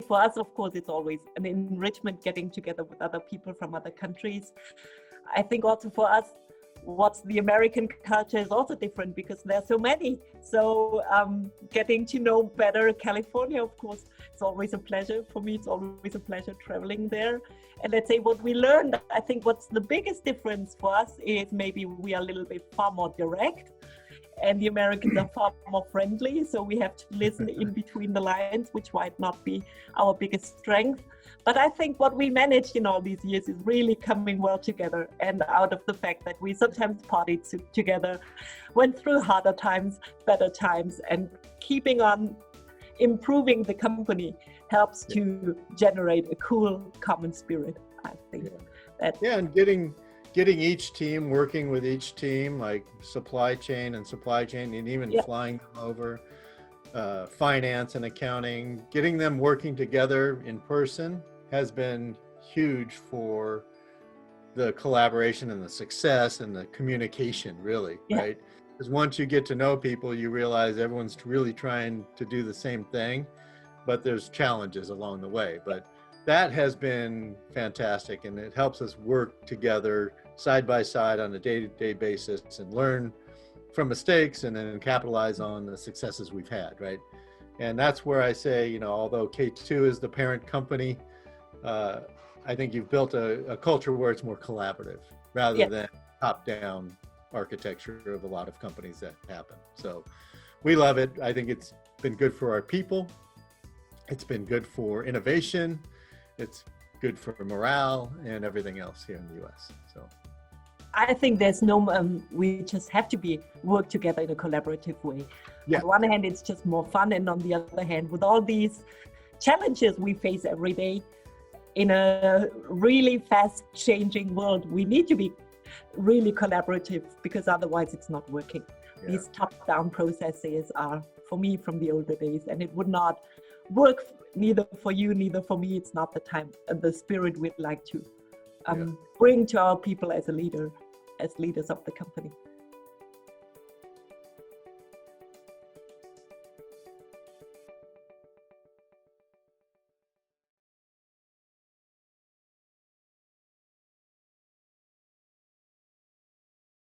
for us, of course, it's always an enrichment getting together with other people from other countries. I think also for us, what's the American culture is also different because there's so many. So getting to know better California, of course, it's always a pleasure. For me, it's always a pleasure traveling there. And let's say what we learned, I think what's the biggest difference for us is maybe we are a little bit far more direct. And the Americans are far more friendly, so we have to listen in between the lines, which might not be our biggest strength. But I think what we managed in all these years is really coming well together, and out of the fact that we sometimes partied together, went through harder times, better times, and keeping on improving the company helps to generate a cool common spirit, I think. And getting each team, working with each team, like supply chain, and even flying them over, finance and accounting, getting them working together in person has been huge for the collaboration and the success and the communication, really, right? Because once you get to know people, you realize everyone's really trying to do the same thing, but there's challenges along the way. But that has been fantastic, and it helps us work together side by side on a day-to-day basis and learn from mistakes and then capitalize on the successes we've had, right? And that's where I say, you know, although K2 is the parent company, I think you've built a culture where it's more collaborative rather than top-down architecture of a lot of companies that happen. So we love it. I think it's been good for our people. It's been good for innovation. It's good for morale and everything else here in the US. So I think there's no, we just have to work together in a collaborative way. Yeah. On the one hand, it's just more fun. And on the other hand, with all these challenges we face every day in a really fast changing world, we need to be really collaborative because otherwise it's not working. Yeah. These top-down processes are, for me, from the older days, and it would not work neither for you, neither for me. It's not the time and the spirit we'd like to bring to our people as leaders of the company.